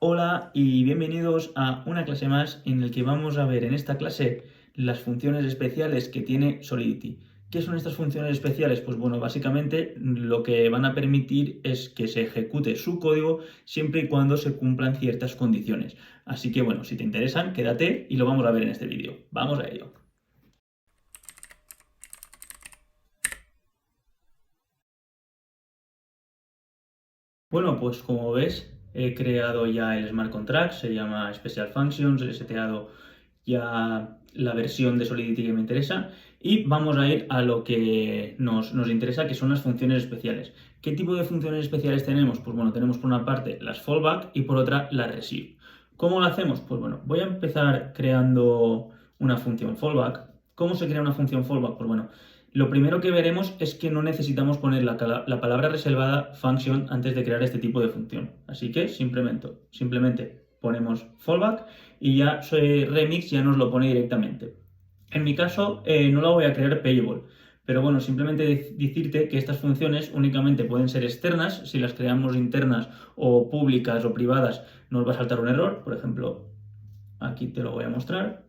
Hola y bienvenidos a una clase más en la que vamos a ver en esta clase las funciones especiales que tiene Solidity. ¿Qué son estas funciones especiales? Pues bueno, básicamente lo que van a permitir es que se ejecute su código siempre y cuando se cumplan ciertas condiciones. Así que bueno, si te interesan, quédate y lo vamos a ver en este vídeo. Vamos a ello. Bueno, pues como ves, he creado ya el Smart Contract, se llama Special Functions, he seteado ya la versión de Solidity que me interesa y vamos a ir a lo que nos interesa, que son las funciones especiales. ¿Qué tipo de funciones especiales tenemos? Pues bueno, tenemos por una parte las fallback y por otra las receive. ¿Cómo lo hacemos? Pues bueno, voy a empezar creando una función fallback. ¿Cómo se crea una función fallback? Pues bueno, lo primero que veremos es que no necesitamos poner la palabra reservada function antes de crear este tipo de función. Así que simplemente ponemos fallback y ya Remix ya nos lo pone directamente. En mi caso no la voy a crear payable, pero bueno, simplemente decirte que estas funciones únicamente pueden ser externas. Si las creamos internas o públicas o privadas nos va a saltar un error. Por ejemplo, aquí te lo voy a mostrar.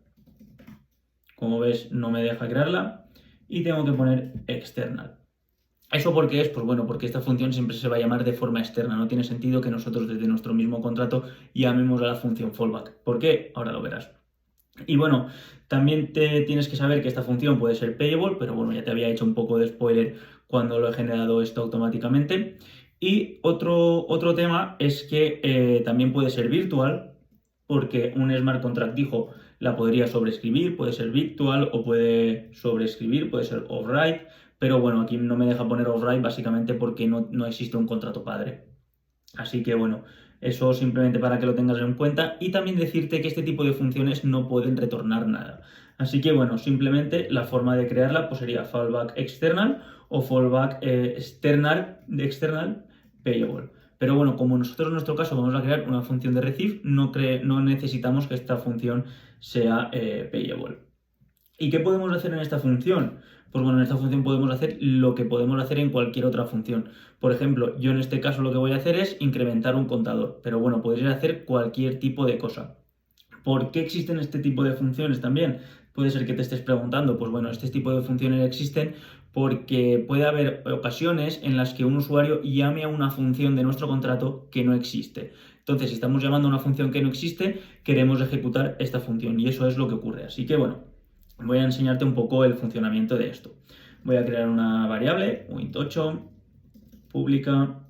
Como ves, no me deja crearla y tengo que poner external. ¿Eso por qué es? Pues bueno, porque esta función siempre se va a llamar de forma externa. No tiene sentido que nosotros desde nuestro mismo contrato llamemos a la función fallback. ¿Por qué? Ahora lo verás. Y bueno, también te tienes que saber que esta función puede ser payable, pero bueno, ya te había hecho un poco de spoiler cuando lo he generado esto automáticamente. Y otro tema es que también puede ser virtual, porque un smart contract dijo la podría sobreescribir, puede ser virtual o puede sobreescribir, puede ser override, pero bueno, aquí no me deja poner override básicamente porque no existe un contrato padre. Así que bueno, eso simplemente para que lo tengas en cuenta y también decirte que este tipo de funciones no pueden retornar nada. Así que bueno, simplemente la forma de crearla pues sería fallback external o fallback external payable. Pero bueno, como nosotros en nuestro caso vamos a crear una función de receive, no necesitamos que esta función sea payable. ¿Y qué podemos hacer en esta función? Pues bueno, en esta función podemos hacer lo que podemos hacer en cualquier otra función. Por ejemplo, yo en este caso lo que voy a hacer es incrementar un contador, pero bueno, podrías hacer cualquier tipo de cosa. ¿Por qué existen este tipo de funciones también? Puede ser que te estés preguntando, pues bueno, este tipo de funciones existen porque puede haber ocasiones en las que un usuario llame a una función de nuestro contrato que no existe. Entonces, si estamos llamando a una función que no existe, queremos ejecutar esta función y eso es lo que ocurre. Así que bueno, voy a enseñarte un poco el funcionamiento de esto. Voy a crear una variable, int8, pública,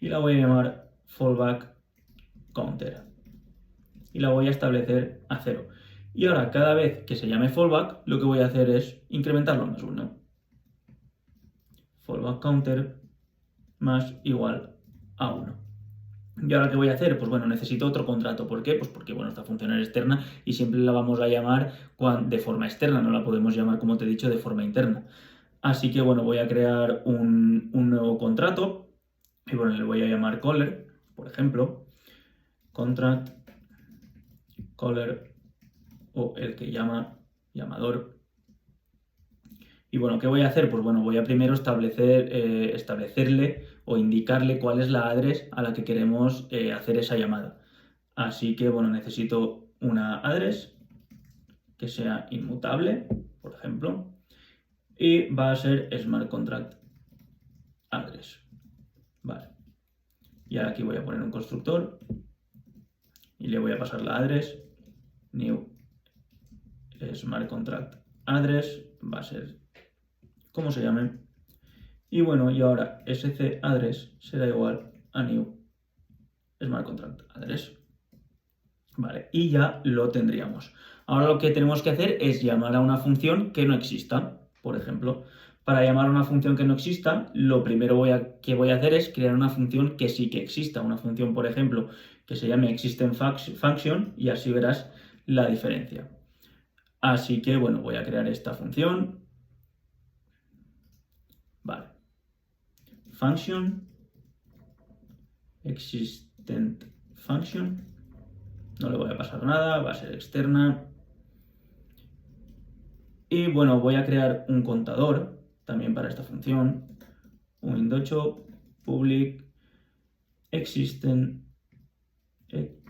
y la voy a llamar fallback counter. Y la voy a establecer a 0. Y ahora, cada vez que se llame fallback, lo que voy a hacer es incrementarlo más 1. Fallback counter más igual a 1. ¿Y ahora qué voy a hacer? Pues bueno, necesito otro contrato. ¿Por qué? Pues porque bueno, esta función es externa y siempre la vamos a llamar de forma externa, no la podemos llamar, como te he dicho, de forma interna. Así que bueno, voy a crear un nuevo contrato y bueno, le voy a llamar caller, por ejemplo, contract caller o el que llama, llamador. Y bueno, ¿qué voy a hacer? Pues bueno, voy a primero establecerle o indicarle cuál es la address a la que queremos hacer esa llamada. Así que bueno, necesito una address que sea inmutable, por ejemplo, y va a ser smart contract address. Vale. Y ahora aquí voy a poner un constructor y le voy a pasar la address new smart contract address, va a ser como se llame. Y bueno, y ahora sc address será igual a new smart contract address. Vale, y ya lo tendríamos. Ahora lo que tenemos que hacer es llamar a una función que no exista. Por ejemplo, para llamar a una función que no exista, lo primero que voy a hacer es crear una función que sí que exista. Una función, por ejemplo, que se llame existentFunction y así verás la diferencia. Así que, bueno, voy a crear esta función. Vale. Function, existentFunction. No le voy a pasar nada, va a ser externa. Y bueno, voy a crear un contador también para esta función. Un int8 public existent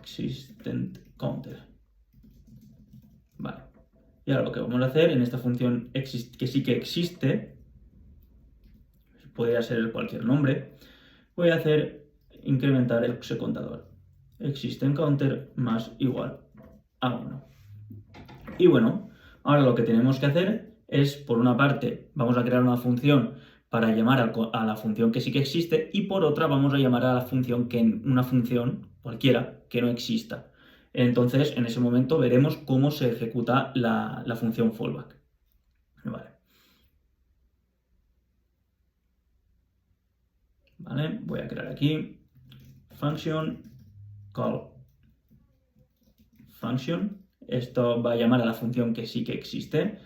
existent counter. Vale. Y ahora lo que vamos a hacer en esta función que sí que existe, podría ser cualquier nombre, voy a hacer incrementar ese contador. Existent counter más igual a 1. Y bueno, ahora lo que tenemos que hacer es, por una parte, vamos a crear una función para llamar a la función que sí que existe, y por otra vamos a llamar a la función una función cualquiera que no exista. Entonces, en ese momento veremos cómo se ejecuta la función fallback. Vale, voy a crear aquí function call function. Esto va a llamar a la función que sí que existe,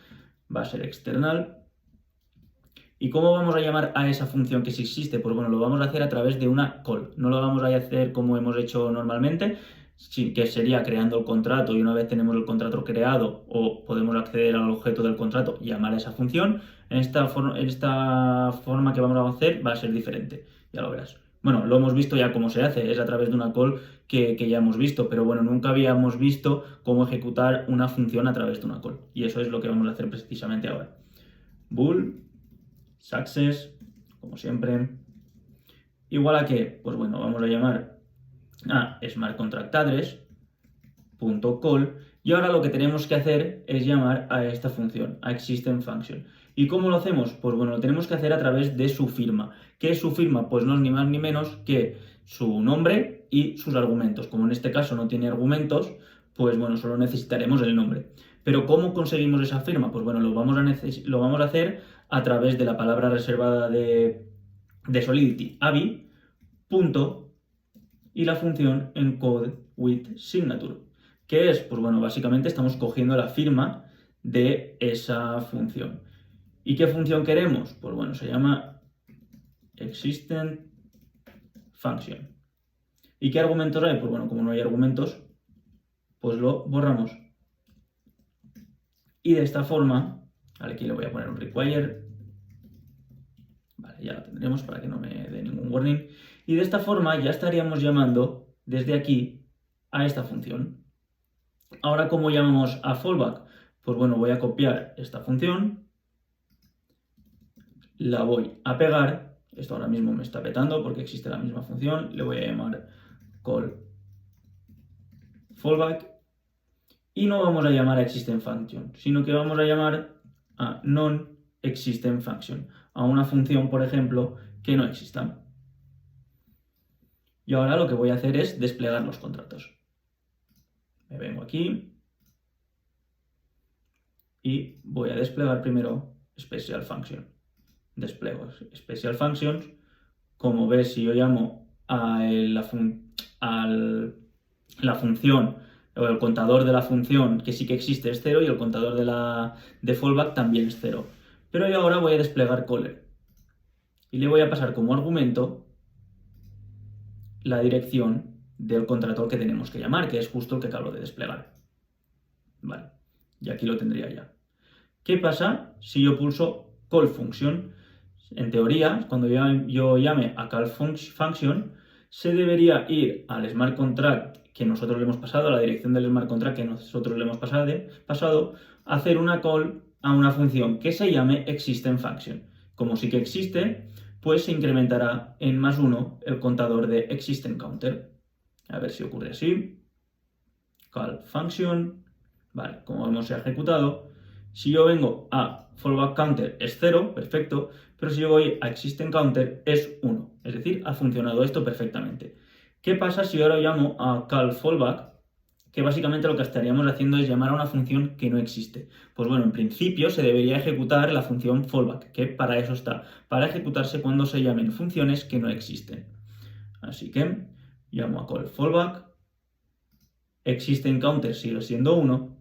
va a ser external. ¿Y cómo vamos a llamar a esa función que sí existe? Pues bueno, lo vamos a hacer a través de una call. No lo vamos a hacer como hemos hecho normalmente, que sería creando el contrato, y una vez tenemos el contrato creado o podemos acceder al objeto del contrato y llamar a esa función. En esta forma que vamos a hacer va a ser diferente, ya lo verás. Bueno, lo hemos visto ya cómo se hace, es a través de una call que ya hemos visto, pero bueno, nunca habíamos visto cómo ejecutar una función a través de una call. Y eso es lo que vamos a hacer precisamente ahora. Bool success, como siempre, igual a que, pues bueno, vamos a llamar a smartContractAddress.call, y ahora lo que tenemos que hacer es llamar a esta función, a existent function. ¿Y cómo lo hacemos? Pues bueno, lo tenemos que hacer a través de su firma. ¿Qué es su firma? Pues no es ni más ni menos que su nombre y sus argumentos. Como en este caso no tiene argumentos, pues bueno, solo necesitaremos el nombre. Pero ¿cómo conseguimos esa firma? Pues bueno, lo vamos a hacer a través de la palabra reservada de Solidity, ABI, punto, y la función encode with signature. ¿Qué es? Pues bueno, básicamente estamos cogiendo la firma de esa función. ¿Y qué función queremos? Pues bueno, se llama existent function. ¿Y qué argumentos hay? Pues bueno, como no hay argumentos, pues lo borramos. Y de esta forma, aquí le voy a poner un require. Vale, ya lo tendremos para que no me dé ningún warning. Y de esta forma ya estaríamos llamando desde aquí a esta función. Ahora, ¿cómo llamamos a fallback? Pues bueno, voy a copiar esta función, la voy a pegar. Esto ahora mismo me está petando porque existe la misma función. Le voy a llamar call fallback. Y no vamos a llamar a existent function, sino que vamos a llamar a non-existent function, a una función, por ejemplo, que no exista. Y ahora lo que voy a hacer es desplegar los contratos. Me vengo aquí y voy a desplegar primero special function. Despliego special functions. Como ves, si yo llamo a la función, o el contador de la función que sí que existe es 0 y el contador de fallback también es 0. Pero yo ahora voy a desplegar caller y le voy a pasar como argumento la dirección del contrato que tenemos que llamar, que es justo el que acabo de desplegar. Vale, y aquí lo tendría ya. ¿Qué pasa si yo pulso call function? En teoría, cuando yo llame a call function, se debería ir al smart contract que nosotros le hemos pasado, a la dirección del smart contract que nosotros le hemos pasado, hacer una call a una función que se llame existent function. Como sí que existe, pues se incrementará en +1 el contador de existent counter. A ver si ocurre así. Call function. Vale, como hemos ejecutado. Si yo vengo a fallback counter es 0, perfecto, pero si yo voy a existent counter es 1, es decir, ha funcionado esto perfectamente. ¿Qué pasa si ahora llamo a call fallback? Que básicamente lo que estaríamos haciendo es llamar a una función que no existe. Pues bueno, en principio se debería ejecutar la función fallback, que para eso está, para ejecutarse cuando se llamen funciones que no existen. Así que llamo a call fallback, existent counter sigue siendo 1,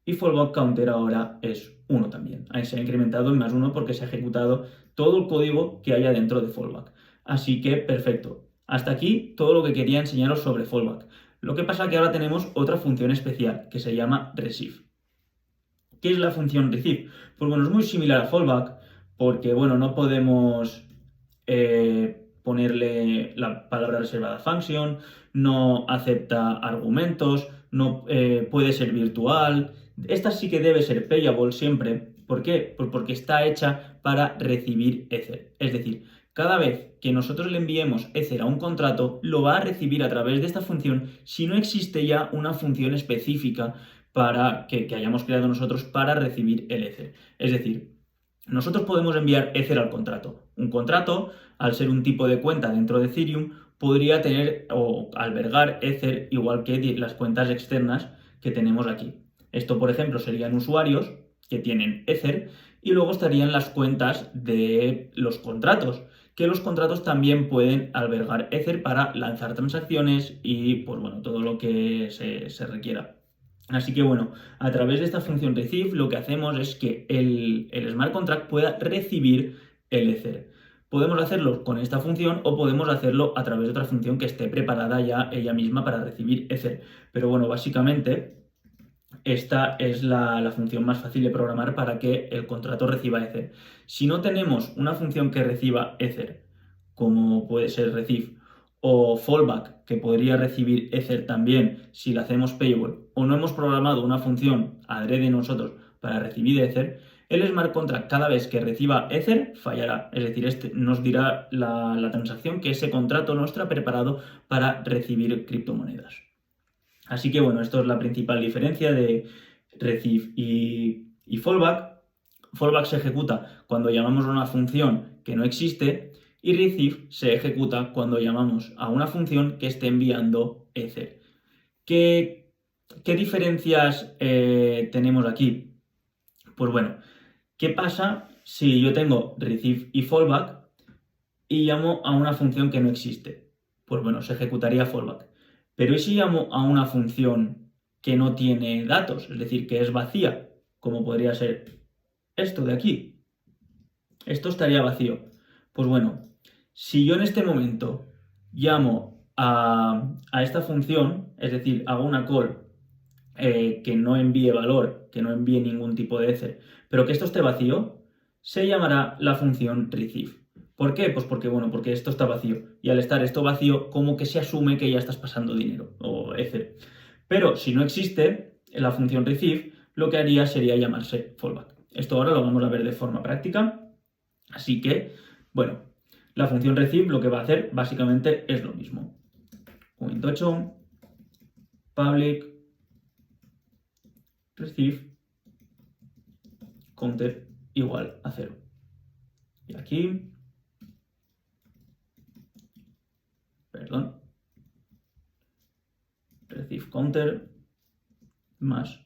y fallback counter ahora es 1 también. Ahí se ha incrementado en +1 porque se ha ejecutado todo el código que haya dentro de fallback. Así que perfecto. Hasta aquí todo lo que quería enseñaros sobre fallback. Lo que pasa es que ahora tenemos otra función especial que se llama receive. ¿Qué es la función receive? Pues bueno, es muy similar a fallback porque bueno, no podemos ponerle la palabra reservada function, no acepta argumentos, no puede ser virtual. Esta sí que debe ser payable siempre. ¿Por qué? Pues porque está hecha para recibir Ether. Es decir, cada vez que nosotros le enviemos Ether a un contrato, lo va a recibir a través de esta función si no existe ya una función específica para que hayamos creado nosotros para recibir el Ether. Es decir, nosotros podemos enviar Ether al contrato. Un contrato, al ser un tipo de cuenta dentro de Ethereum, podría tener o albergar Ether igual que las cuentas externas que tenemos aquí. Esto, por ejemplo, serían usuarios que tienen Ether y luego estarían las cuentas de los contratos, que los contratos también pueden albergar Ether para lanzar transacciones y pues bueno, todo lo que se requiera. Así que bueno, a través de esta función receive lo que hacemos es que el smart contract pueda recibir el Ether. Podemos hacerlo con esta función o podemos hacerlo a través de otra función que esté preparada ya ella misma para recibir Ether. Pero bueno, básicamente esta es la función más fácil de programar para que el contrato reciba Ether. Si no tenemos una función que reciba Ether, como puede ser receive, o fallback, que podría recibir Ether también si la hacemos payable, o no hemos programado una función adrede nosotros para recibir Ether, el smart contract cada vez que reciba Ether fallará. Es decir, este nos dirá la transacción que ese contrato no está preparado para recibir criptomonedas. Así que bueno, esto es la principal diferencia de receive y fallback. Fallback se ejecuta cuando llamamos a una función que no existe y receive se ejecuta cuando llamamos a una función que esté enviando Ether. ¿Qué diferencias tenemos aquí? Pues bueno, ¿qué pasa si yo tengo receive y fallback y llamo a una función que no existe? Pues bueno, se ejecutaría fallback. Pero ¿y si llamo a una función que no tiene datos? Es decir, que es vacía, como podría ser esto de aquí. Esto estaría vacío. Pues bueno, si yo en este momento llamo a esta función, es decir, hago una call que no envíe valor, que no envíe ningún tipo de Ether, pero que esto esté vacío, se llamará la función receive. ¿Por qué? Pues porque, bueno, porque esto está vacío. Y al estar esto vacío, como que se asume que ya estás pasando dinero o Ether. Pero si no existe la función receive, lo que haría sería llamarse fallback. Esto ahora lo vamos a ver de forma práctica. Así que, bueno, la función receive lo que va a hacer básicamente es lo mismo. Point8, public, receive, counter igual a 0. Y aquí, perdón, receive counter más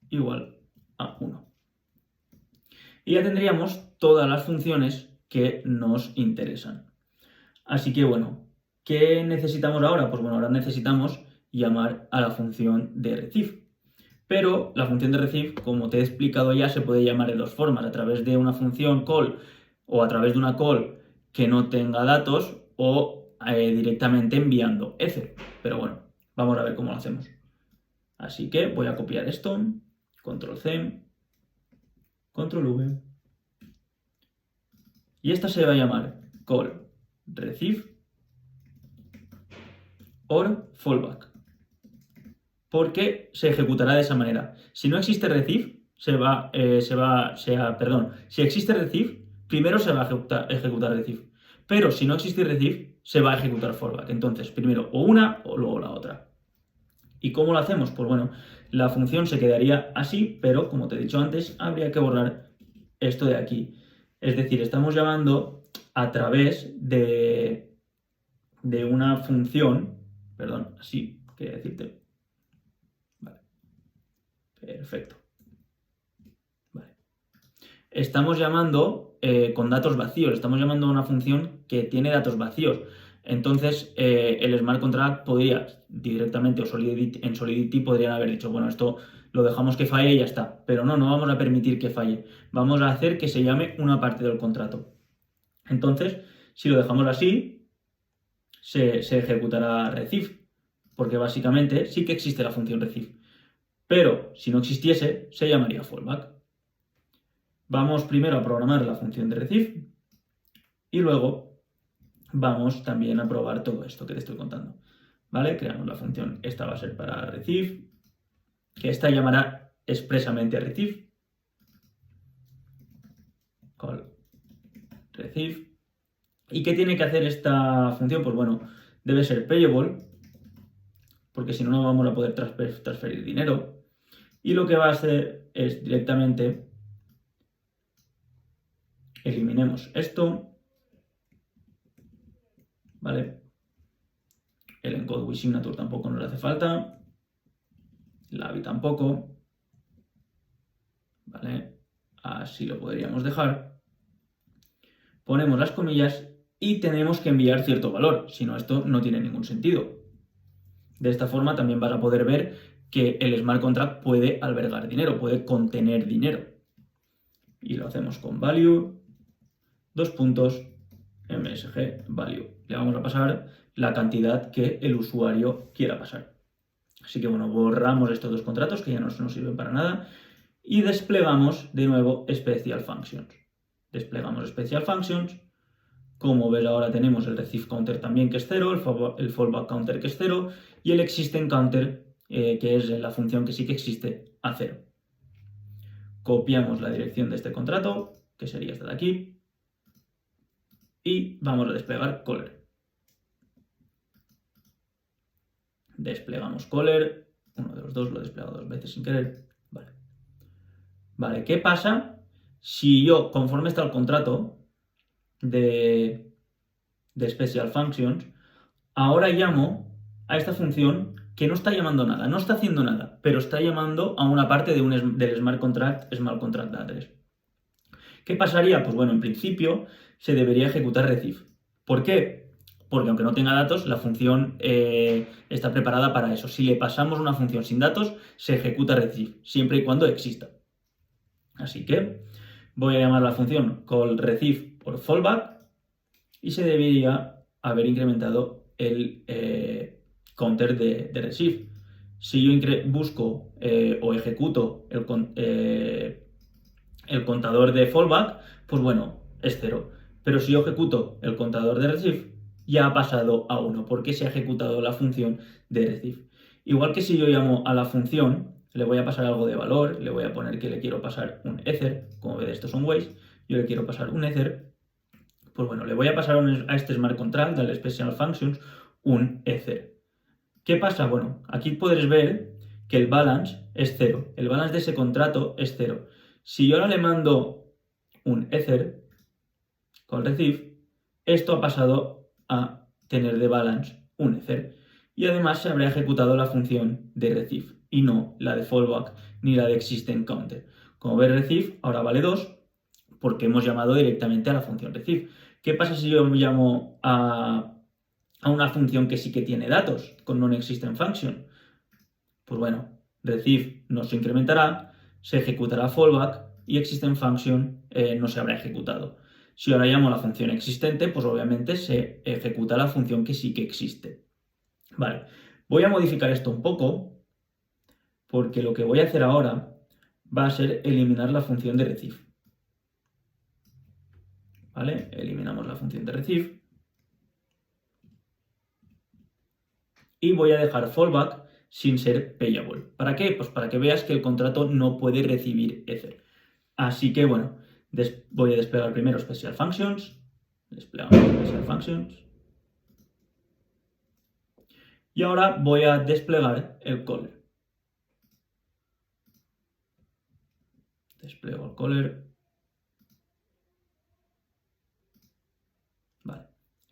igual a 1. Y ya tendríamos todas las funciones que nos interesan. Así que bueno, ¿qué necesitamos ahora? Pues bueno, ahora necesitamos llamar a la función de receive. Pero la función de receive, como te he explicado ya, se puede llamar de dos formas, a través de una función call o a través de una call que no tenga datos o directamente enviando Ether. Pero bueno, vamos a ver cómo lo hacemos. Así que voy a copiar esto, control C, control V. Y esta se va a llamar call receive or fallback. Porque se ejecutará de esa manera. Si no existe receive, si existe receive, primero se va a ejecutar receive. Pero si no existe receive, se va a ejecutar fallback. Entonces, primero o una o luego la otra. ¿Y cómo lo hacemos? Pues bueno, la función se quedaría así, pero como te he dicho antes, habría que borrar esto de aquí. Es decir, estamos llamando a través de una función, perdón, así quería decirte. Vale, perfecto. Vale. Estamos llamando con datos vacíos, estamos llamando a una función que tiene datos vacíos. Entonces, el smart contract podría directamente, o en Solidity podrían haber dicho, bueno, esto lo dejamos que falle y ya está. Pero no vamos a permitir que falle. Vamos a hacer que se llame una parte del contrato. Entonces, si lo dejamos así, se ejecutará receive, porque básicamente sí que existe la función receive. Pero si no existiese, se llamaría fallback. Vamos primero a programar la función de receive y luego vamos también a probar todo esto que te estoy contando. ¿Vale? Creamos la función, esta va a ser para receive, que esta llamará expresamente a receive, call receive. ¿Y qué tiene que hacer esta función? Pues bueno, debe ser payable, porque si no, no vamos a poder transferir dinero. Y lo que va a hacer es directamente eliminemos esto, ¿vale? El encode with signature tampoco nos hace falta, la ABI tampoco, ¿vale? Así lo podríamos dejar. Ponemos las comillas y tenemos que enviar cierto valor, si no esto no tiene ningún sentido. De esta forma también vas a poder ver que el smart contract puede albergar dinero, puede contener dinero. Y lo hacemos con value, msg value. Le vamos a pasar la cantidad que el usuario quiera pasar. Así que bueno, borramos estos dos contratos que ya no nos sirven para nada y desplegamos de nuevo special functions. Desplegamos special functions. Como ves ahora tenemos el receive counter también que es 0, el fallback counter que es 0 y el existing counter que es la función que sí que existe a 0. Copiamos la dirección de este contrato, que sería esta de aquí, y vamos a desplegar caller. Desplegamos caller, uno de los dos lo he desplegado dos veces sin querer. Vale, ¿qué pasa si yo, conforme está el contrato de Special Functions, ahora llamo a esta función que no está llamando nada, no está haciendo nada, pero está llamando a una parte del Smart Contract Address? ¿Qué pasaría? Pues bueno, en principio se debería ejecutar receive. ¿Por qué? Porque aunque no tenga datos, la función está preparada para eso. Si le pasamos una función sin datos, se ejecuta receive, siempre y cuando exista. Así que voy a llamar a la función call receive por fallback y se debería haber incrementado el counter de receive. Si yo busco o ejecuto el contador de fallback, pues bueno, es 0. Pero si yo ejecuto el contador de receive, ya ha pasado a 1 porque se ha ejecutado la función de receive. Igual que si yo llamo a la función, le voy a pasar algo de valor, le voy a poner que le quiero pasar un ether, como ves estos son ways, yo le quiero pasar un ether, pues bueno, le voy a pasar a este smart contract, al special functions, un ether. ¿Qué pasa? Bueno, aquí puedes ver que el balance es 0, el balance de ese contrato es 0. Si yo ahora le mando un ether con receive, esto ha pasado a tener de balance un ether y además se habrá ejecutado la función de receive y no la de fallback ni la de existing counter. Como ves, receive ahora vale 2 porque hemos llamado directamente a la función receive. ¿Qué pasa si yo llamo a una función que sí que tiene datos con non-existent function? Pues bueno, receive no se incrementará, se ejecutará fallback y existent function no se habrá ejecutado. Si ahora llamo a la función existente, pues obviamente se ejecuta la función que sí que existe. Vale, voy a modificar esto un poco porque lo que voy a hacer ahora va a ser eliminar la función de receive. ¿Vale? Eliminamos la función de receive. Y voy a dejar fallback sin ser payable. ¿Para qué? Pues para que veas que el contrato no puede recibir ether. Así que bueno, voy a desplegar primero Special Functions. Desplegamos Special Functions. Y ahora voy a desplegar el caller. Despliego el caller. Vale.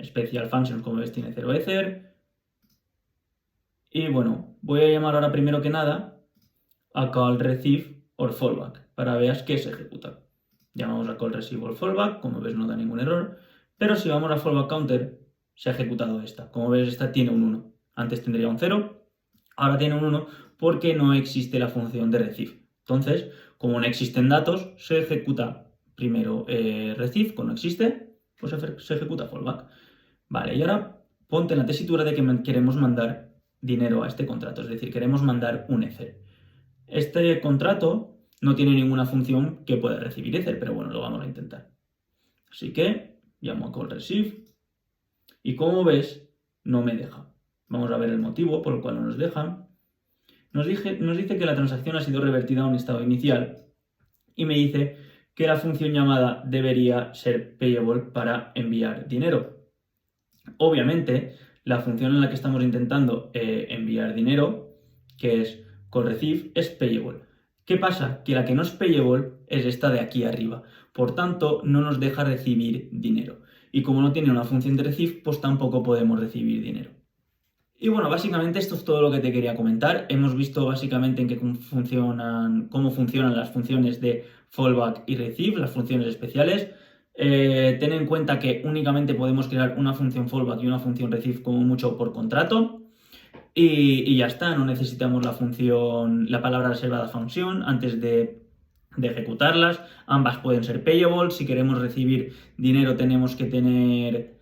Special Functions, como ves, tiene 0 ether. Y bueno, voy a llamar ahora primero que nada a call receive or fallback para que veas que se ejecuta. Llamamos a call receive or fallback, como ves no da ningún error, pero si vamos a fallback counter se ha ejecutado esta. Como ves esta tiene un 1, antes tendría un 0, ahora tiene un 1 porque no existe la función de receive. Entonces, como no existen datos, se ejecuta primero receive, cuando existe, pues se ejecuta fallback. Vale, y ahora ponte en la tesitura de que queremos mandar dinero a este contrato, es decir, queremos mandar un ether. Este contrato no tiene ninguna función que pueda recibir ether, pero bueno, lo vamos a intentar. Así que llamo a call receive Y como ves, no me deja. Vamos a ver el motivo por el cual no nos deja. Nos dice que la transacción ha sido revertida a un estado inicial y me dice que la función llamada debería ser payable para enviar dinero. Obviamente, la función en la que estamos intentando enviar dinero, que es callReceive, es payable. ¿Qué pasa? Que la que no es payable es esta de aquí arriba. Por tanto, no nos deja recibir dinero. Y como no tiene una función de receive, pues tampoco podemos recibir dinero. Y bueno, básicamente esto es todo lo que te quería comentar. Hemos visto básicamente cómo funcionan las funciones de fallback y receive, las funciones especiales. Ten en cuenta que únicamente podemos crear una función fallback y una función receive como mucho por contrato. Y ya está, no necesitamos la palabra reservada function antes de ejecutarlas. Ambas pueden ser payable. Si queremos recibir dinero tenemos que tener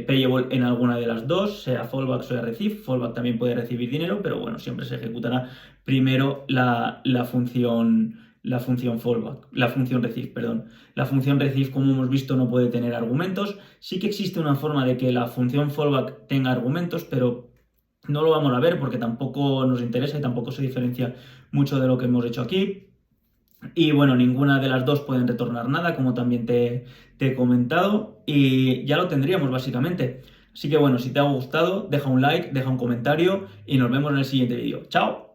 payable en alguna de las dos, sea fallback o sea receive. Fallback también puede recibir dinero, pero bueno, siempre se ejecutará primero la función fallback, la función receive, perdón. La función receive, como hemos visto, no puede tener argumentos. Sí que existe una forma de que la función fallback tenga argumentos, pero no lo vamos a ver porque tampoco nos interesa y tampoco se diferencia mucho de lo que hemos hecho aquí. Y bueno, ninguna de las dos pueden retornar nada, como también te he comentado, y ya lo tendríamos básicamente. Así que bueno, si te ha gustado, deja un like, deja un comentario y nos vemos en el siguiente vídeo. ¡Chao!